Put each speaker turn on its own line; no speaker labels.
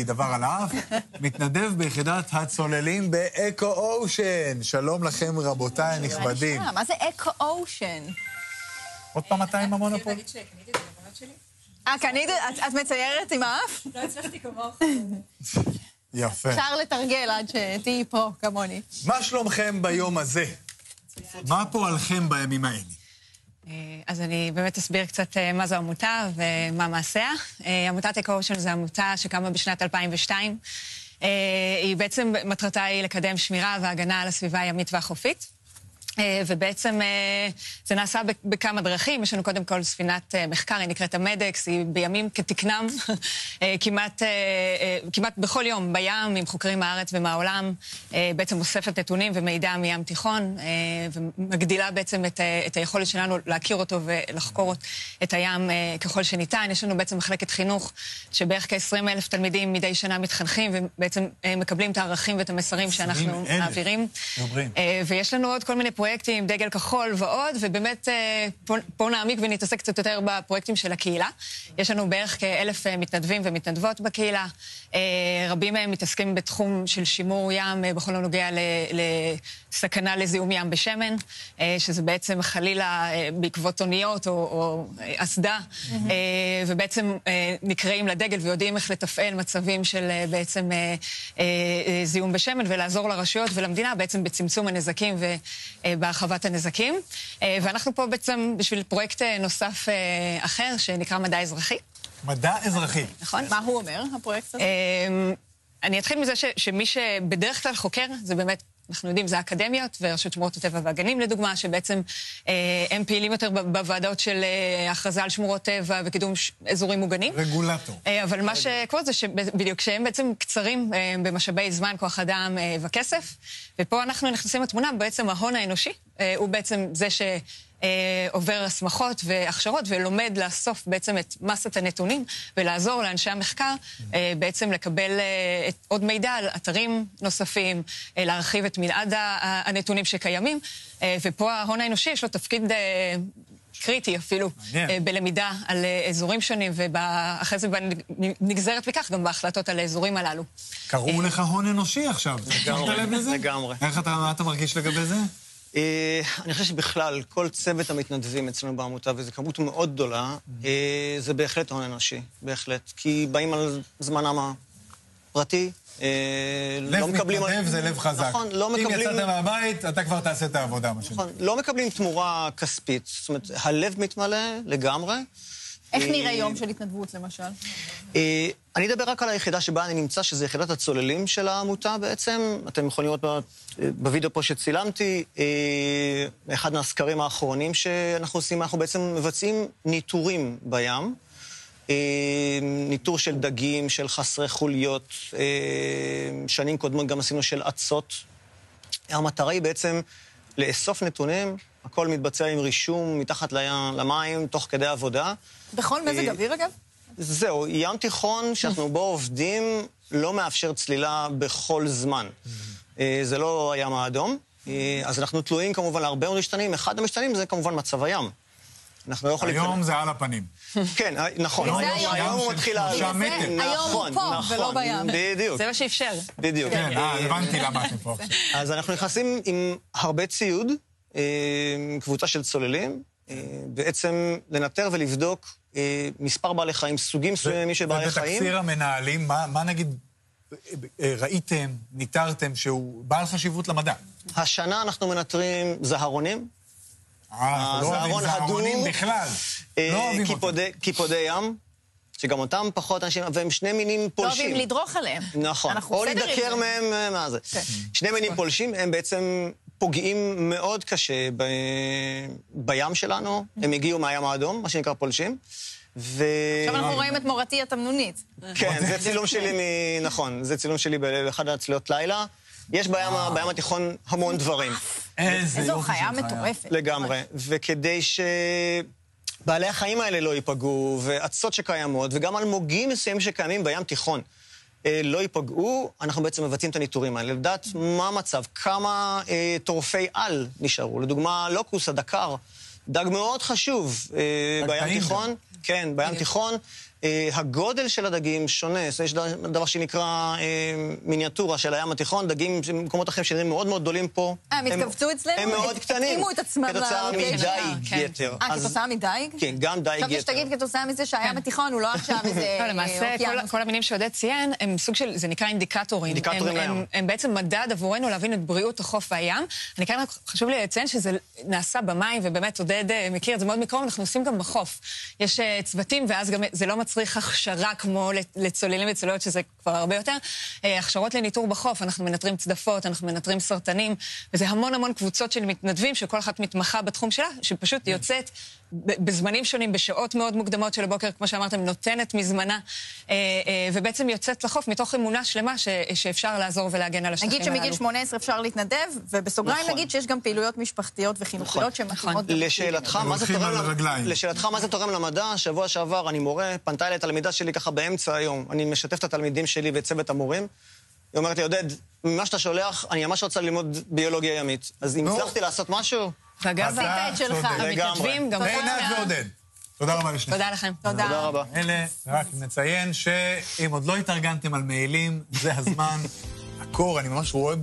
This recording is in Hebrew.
דבר על האף, מתנדב ביחידת הצוללים באקו-אושן. שלום לכם רבותיי הנכבדים.
מה זה אקו-אושן?
עוד פעם אתה עם המונופול?
אני שקניתי את זה לבנות שלי.
קנית? את מציירת עם האף?
לא הצלחתי כמוך.
יפה.
אפשר לתרגל עד שתהיי פה כמוני.
מה שלומכם ביום הזה? מה פועלכם בימים האלה?
אז אני באמת אסביר קצת מה זו עמותה ומה מעשיה. עמותת אקו-אושן זו עמותה שקמה בשנת 2002. היא בעצם, מטרתה היא לקדם שמירה והגנה על הסביבה הימית והחופית. ובעצם זה נעשה בכמה דרכים. יש לנו קודם כל ספינת מחקר, היא נקראת המדקס, היא בימים כתקנם, כמעט בכל יום בים, עם חוקרים מהארץ ומהעולם, בעצם אוספת נתונים ומידע מים תיכון, ומגדילה בעצם את היכולת שלנו להכיר אותו ולחקור את הים ככל שניתן. יש לנו בעצם מחלקת חינוך, שבערך כ-20,000 תלמידים מדי שנה מתחנכים, ובעצם מקבלים את הערכים ואת המסרים שאנחנו מעבירים. ויש לנו עוד כל מיני פרויקטים, דגל כחול ועוד, ובאמת פה נעמיק ונתעסק קצת יותר בפרויקטים של הקהילה. יש לנו בערך כ1,000 מתנדבים ומתנדבות בקהילה. רבים מהם מתעסקים בתחום של שימור ים בכל הנוגע לסכנה לזיהום ים בשמן, שזה בעצם חלילה בעקבות אוניות או אסדה, ובעצם נקראים לדגל ויודעים איך לתפעל מצבים של בעצם זיהום בשמן ולעזור לרשויות ולמדינה בעצם בצמצום הנזקים בהרחבת הנזקים. ואנחנו פה בעצם בשביל פרויקט נוסף אחר, שנקרא מדע אזרחי.
מדע אזרחי.
נכון? מה הוא אומר, הפרויקט הזה?
אני אתחיל מזה שמי שבדרך כלל חוקר, זה באמת, אנחנו יודעים, זה אקדמיות, ורשות שמורות הטבע והגנים, לדוגמה, שבעצם הם פעילים יותר בוועדות של הכרזה על שמורות טבע וקידום אזורים מוגנים.
רגולטור.
אבל מה שקורה זה שבדיוק שהם בעצם קצרים במשאבי זמן, כוח אדם וכסף, ופה אנחנו נכנסים לתמונה, בעצם ההון האנושי, הוא בעצם זה שעובר הסמכות והכשרות ולומד לאסוף בעצם את מסת הנתונים ולעזור לאנשי המחקר בעצם לקבל עוד מידע על אתרים נוספים, להרחיב את מנעד הנתונים שקיימים, ופה ההון האנושי יש לו תפקיד קריטי אפילו בלמידה על אזורים שונים, ואחרי זה נגזרת מכך גם בהחלטות על האזורים הללו.
קראו לך הון אנושי עכשיו,
לגמרי.
איך אתה מרגיש לגבי זה?
אני חושב שבכלל, כל צוות המתנדבים אצלנו בעמותה, וזו כמות מאוד גדולה, זה בהחלט הון אנושי, בהחלט. כי באים על זמנם הפרטי,
לב מתנדב זה לב חזק.
נכון, לא מקבלים...
אם יצאת מהבית, אתה כבר תעשה את העבודה, מה
נכון, לא מקבלים תמורה כספית. זאת אומרת, הלב מתמלא לגמרי.
איך נראה יום של התנדבות, למשל?
אני אדבר רק על היחידה שבה אני נמצא, שזה יחידת הצוללים של העמותה בעצם. אתם יכולים לראות בווידאו פה שצילמתי, אחד מהסקרים האחרונים שאנחנו עושים, אנחנו בעצם מבצעים ניטורים בים. ניטור של דגים, של חסרי חוליות, שנים קודמות גם עשינו של עצות. המטרה היא בעצם לאסוף נתונים, הכל מתבצע עם רישום מתחת למים, תוך כדי עבודה.
בכל מזג אוויר, אגב?
זהו, ים תיכון שאנחנו בו עובדים לא מאפשר צלילה בכל זמן. זה לא הים האדום, אז אנחנו תלויים כמובן להרבה מאוד משתנים. אחד המשתנים זה כמובן מצב הים.
היום זה על הפנים.
כן, נכון. היום הוא מתחיל לעלות.
היום הוא פה ולא בים.
בדיוק.
זה מה שאפשר.
בדיוק.
כן, הבנתי למה אתם פה.
אז אנחנו נכנסים עם הרבה ציוד, קבוצה של צוללים, בעצם לנטר ולבדוק מספר בעלי חיים, סוגים מסוימים של בעלי חיים.
ובתקציר המנהלים, מה נגיד ראיתם, ניטרתם, שהוא בעל חשיבות למדע? השנה
אנחנו מנטרים זהרונים.
לא אוהבים זהרונים בכלל.
קיפודי ים, שגם אותם פחות אנשים, והם שני מינים פולשים.
לא אוהבים לדרוך עליהם.
נכון. או לדקר מהם, מה זה? שני מינים פולשים, הם בעצם פוגעים מאוד קשה בים שלנו. הם הגיעו מהים האדום, מה שנקרא פולשים.
עכשיו אנחנו רואים את מורתי התמנונית.
כן, זה צילום שלי נכון, זה צילום שלי באחד הצלילות לילה. יש בים התיכון המון דברים.
איזו חיה מטורפת.
לגמרי. וכדי שבעלי החיים האלה לא ייפגעו, ועצות שקיימות, וגם אלמוגים מסוימים שקיימים בים תיכון לא ייפגעו, אנחנו בעצם מבצעים את הניטורים האלה. לדעת מה המצב, כמה טורפי על נשארו. לדוגמה, לוקוס, הדקר, דג מאוד חשוב בים תיכון. כן, בים תיכון. הגודל של הדגים שונה, יש דבר שנקרא מיניאטורה של הים התיכון, דגים במקומות אחרים שנראים מאוד מאוד גדולים פה.
הם התכווצו אצלנו?
הם מאוד קטנים.
התאימו את עצמם.
כתוצאה מדייג יתר.
כתוצאה מדייג?
כן, גם דייג יתר.
עכשיו שתגיד כתוצאה מזה שהים התיכון הוא לא עכשיו איזה...
למעשה, כל המינים שעודד ציין, הם סוג של, זה נקרא אינדיקטורים. הם בעצם מדד עבורנו להבין את בריאות החוף והים. אני כאן רק חשוב לי לציין שזה נעשה במים, ובאמת עודד מכיר את זה מאוד מקרוב, אנחנו עושים גם בחוף. יש צוותים, ואז גם זה לא מצריך הכשרה כמו לצוללים וצוללות, שזה כבר הרבה יותר. הכשרות לניטור בחוף, אנחנו מנטרים צדפות, אנחנו מנטרים סרטנים, וזה המון המון קבוצות של מתנדבים, שכל אחת מתמחה בתחום שלה, שפשוט יוצאת בזמנים שונים, בשעות מאוד מוקדמות של הבוקר, כמו שאמרתם, נותנת מזמנה, ובעצם יוצאת לחוף מתוך אמונה שלמה שאפשר לעזור ולהגן על השטחים הללו.
נגיד שמגיל 18 אפשר להתנדב, ובסוגריים נגיד שיש גם פעילויות משפחתיות וחינוכיות שמתאימות.
לשאלתך, מה זה תורם למדע? שבוע שעבר אני מורה, פנתה אליי תלמידה שלי ככה באמצע היום, אני משתף את התלמידים שלי וצוות המורים, היא אומרת לי, עודד, ממה שאתה שולח, אני ממש רוצה ללמוד ביולוגיה ימית. אז אם הצלחתי לעשות משהו...
ואגב,
המתנדבים גם...
עינת ועודד. תודה רבה לשניכם.
תודה לכם.
תודה רבה.
אלה, רק נציין שאם עוד לא התארגנתם על מעילים, זה הזמן. הקור, אני ממש רואה...